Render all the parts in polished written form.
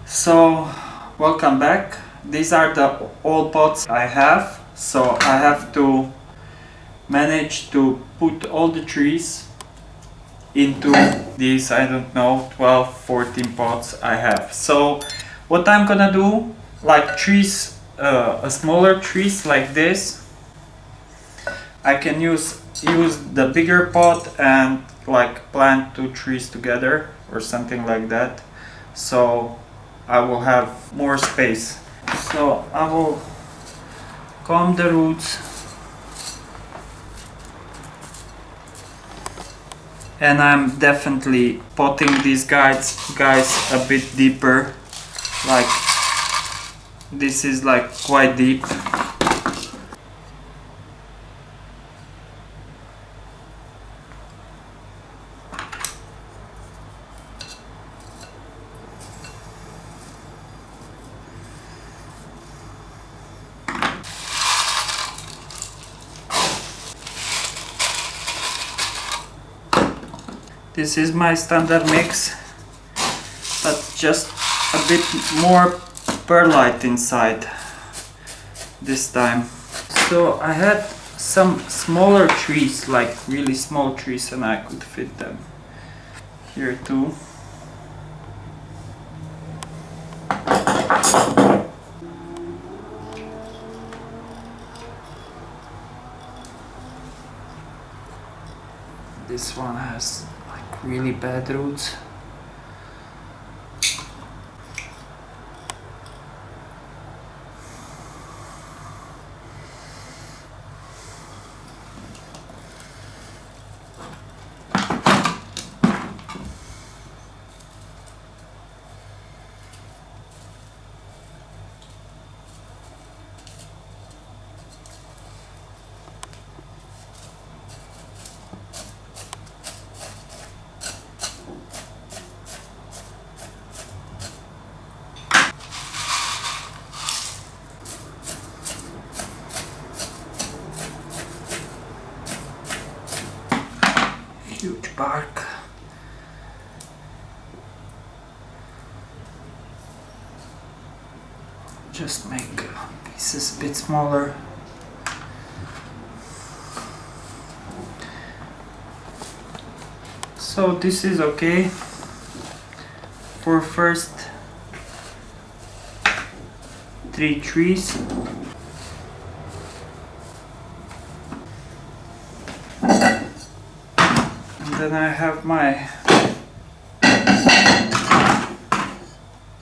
So, welcome back. These are the old pots I have. So I have to manage to put all the trees into these, I don't know, 12, 14 pots I have. So what I'm gonna do, like trees, a smaller trees like this, I can use the bigger pot and like plant two trees together or something like that. So I will have more space. So I will comb the roots and I'm definitely potting these guys a bit deeper. Like this is like quite deep. This is my standard mix, but just a bit more perlite inside this time. So I had some smaller trees, like really small trees, and I could fit them here too. This one has like really bad roots. Huge bark. Just make pieces a bit smaller. So this is okay for first 3 trees. Then I have my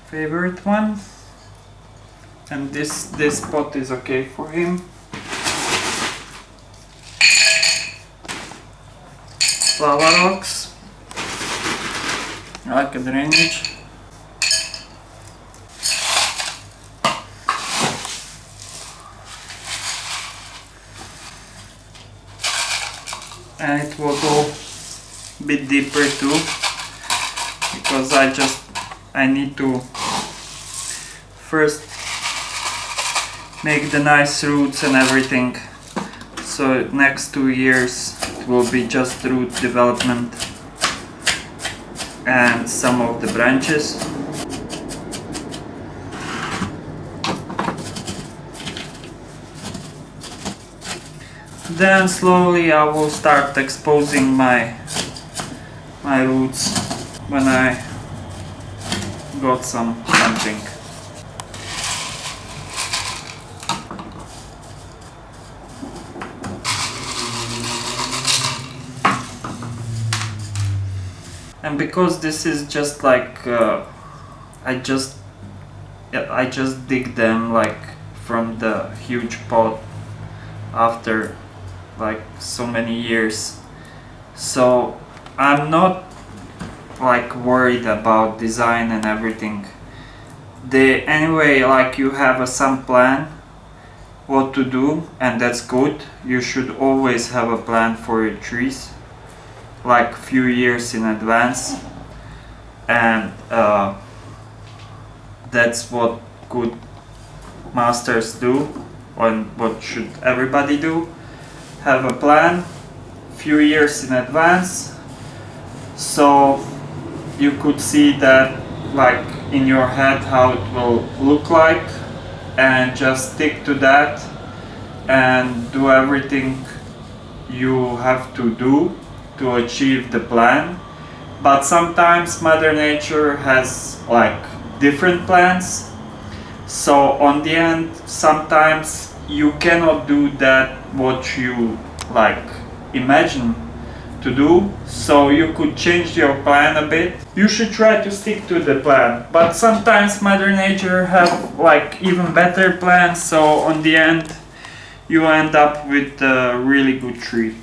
favorite one, and this pot is okay for him. Lava rocks, like a drainage. And it will go bit deeper too, because I need to first make the nice roots and everything, so next 2 years it will be just root development and some of the branches. Then slowly I will start exposing my roots when I got something. And because this is just like I just dig them like from the huge pot after like so many years, so I'm not like worried about design and everything. Anyway, like you have some plan what to do, and that's good. You should always have a plan for your trees, like few years in advance, and that's what good masters do, and what should everybody do. Have a plan few years in advance, so you could see that like in your head how it will look like, and just stick to that and do everything you have to do to achieve the plan. But sometimes Mother Nature has like different plans, so on the end sometimes you cannot do that what you like imagine to do, so you could change your plan a bit. You should try to stick to the plan, but sometimes Mother Nature have like even better plans, so on the end you end up with a really good tree.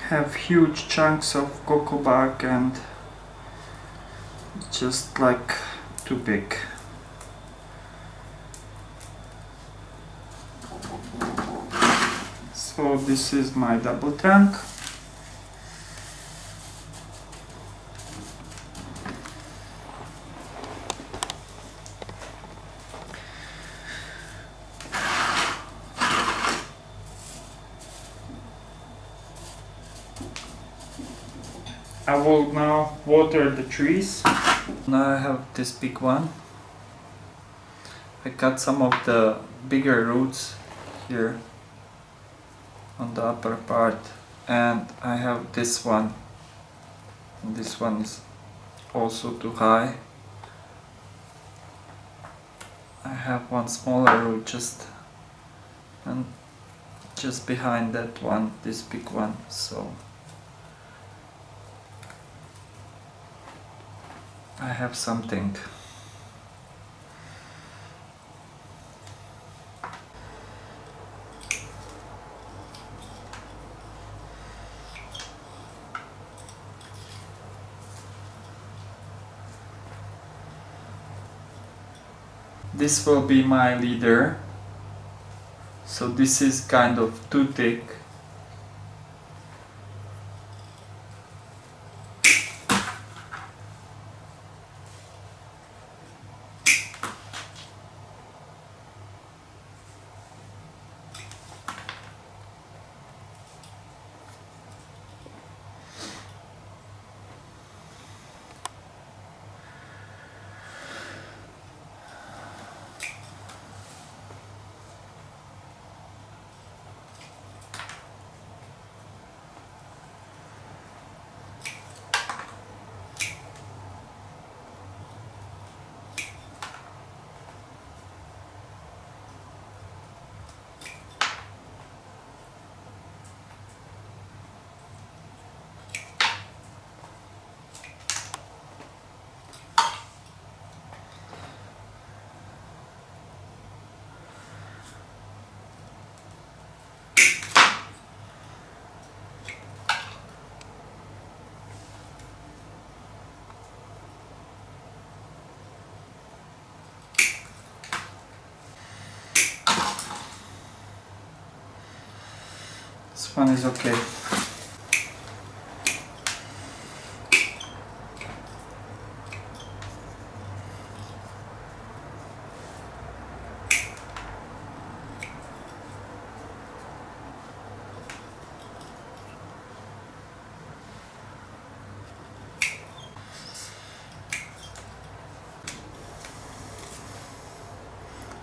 Have huge chunks of cocoa bark and just like too big. So this is my double trunk. I will now water the trees. Now I have this big one. I cut some of the bigger roots here on the upper part, and I have this one. And this one is also too high. I have one smaller root just behind that one, this big one. So I have something. This will be my leader. So this is kind of too thick. This one is okay.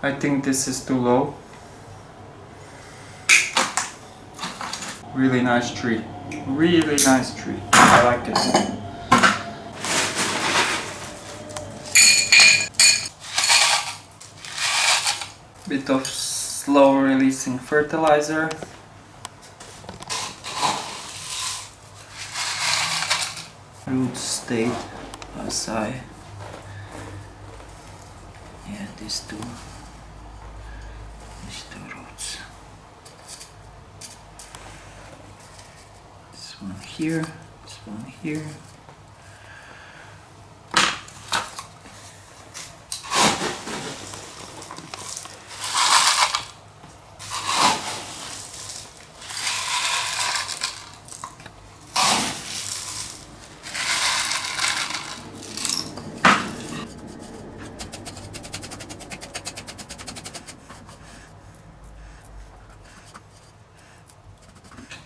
I think this is too low. Really nice tree. Really nice tree. I like it. Bit of slow releasing fertilizer. Roots stayed Bonsai. Yeah, these two roots. This one here, this one here.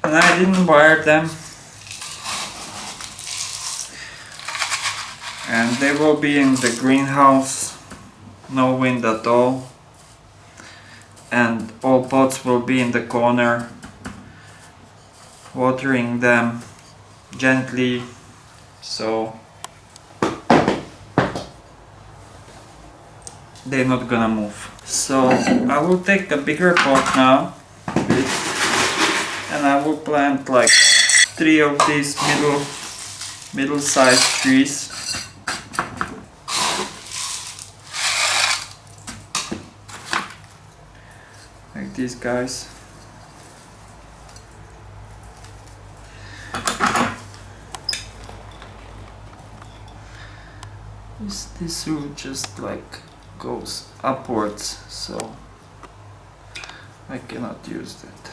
And I didn't wire them, and they will be in the greenhouse, no wind at all, and all pots will be in the corner, watering them gently, so they're not gonna move. So I will take a bigger pot now, and I will plant like 3 of these middle-sized trees. Like these guys. This root just like goes upwards, so I cannot use that.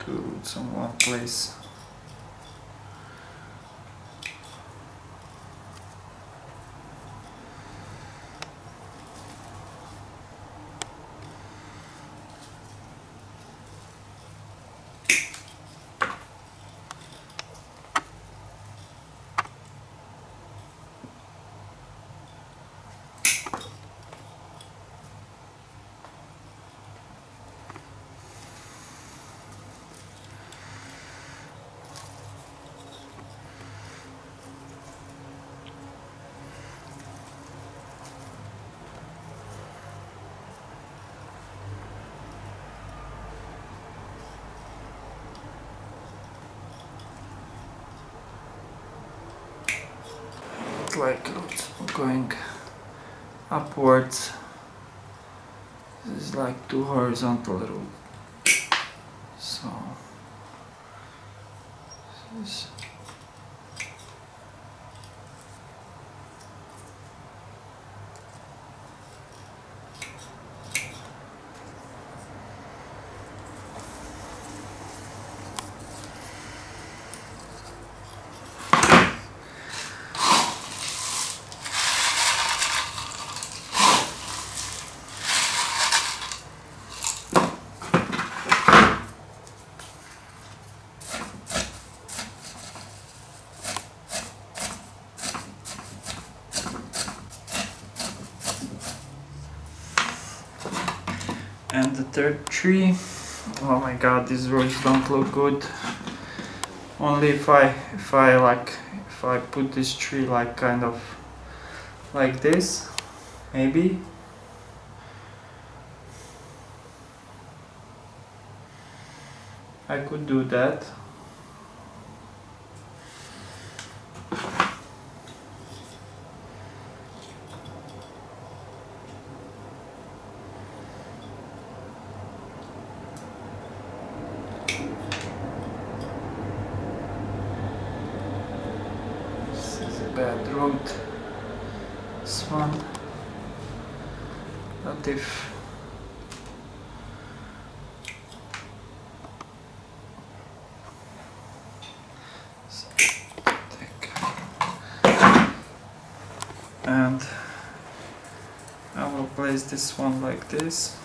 Two roots in one place. Like roots going upwards. This is like 2 horizontal roots. So this is and the third tree. Oh my god, these roots don't look good. Only if I put this tree like kind of like this, maybe. I could do that. Bad road, this one, but if and I will place this one like this.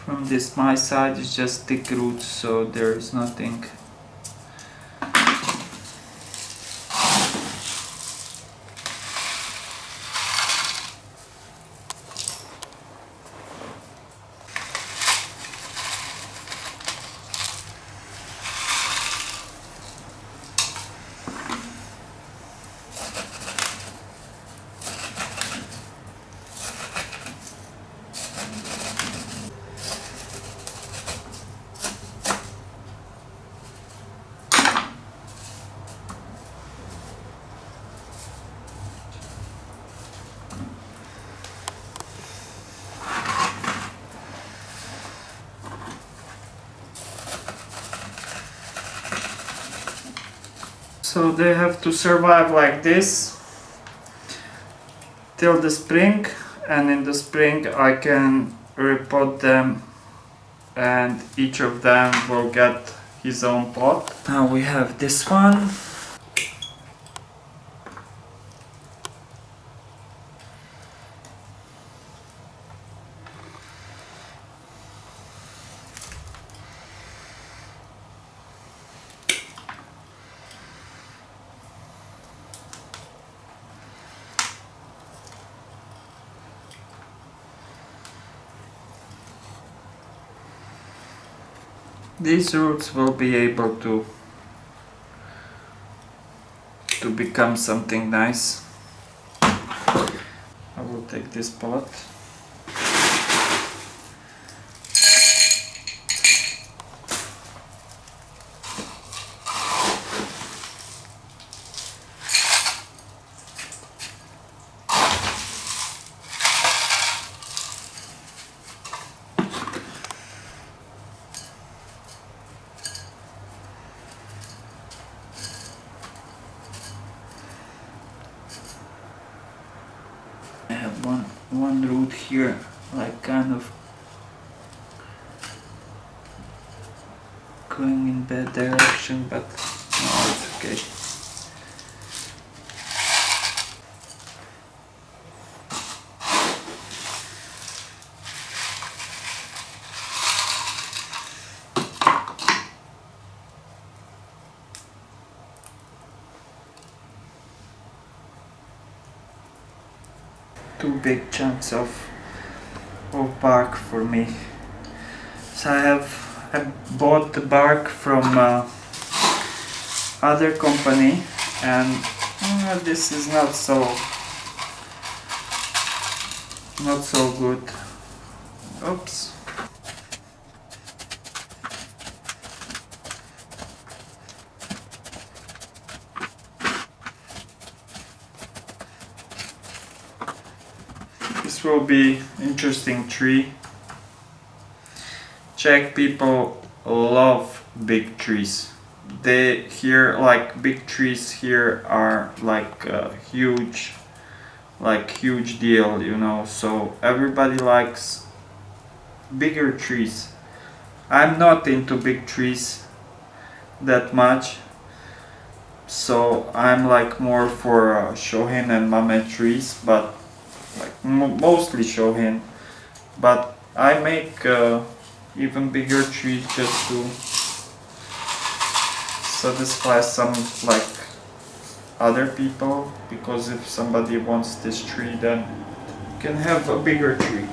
From this my side is just thick roots, so there is nothing. So they have to survive like this till the spring, and in the spring I can repot them and each of them will get his own pot. Now we have this one. These roots will be able to become something nice. I will take this pot. I have one root here, like kind of going in bad direction, but no, it's okay. Two big chunks of bark for me. So I bought the bark from other company, and this is not so good. Oops. This will be interesting tree. Czech people love big trees. They here, like, big trees here are like huge deal, you know. So everybody likes bigger trees. I'm not into big trees that much, so I'm like more for Shohin and Mame trees, but like mostly Shohin. But I make even bigger trees just to satisfy some like other people, because if somebody wants this tree, then you can have a bigger tree.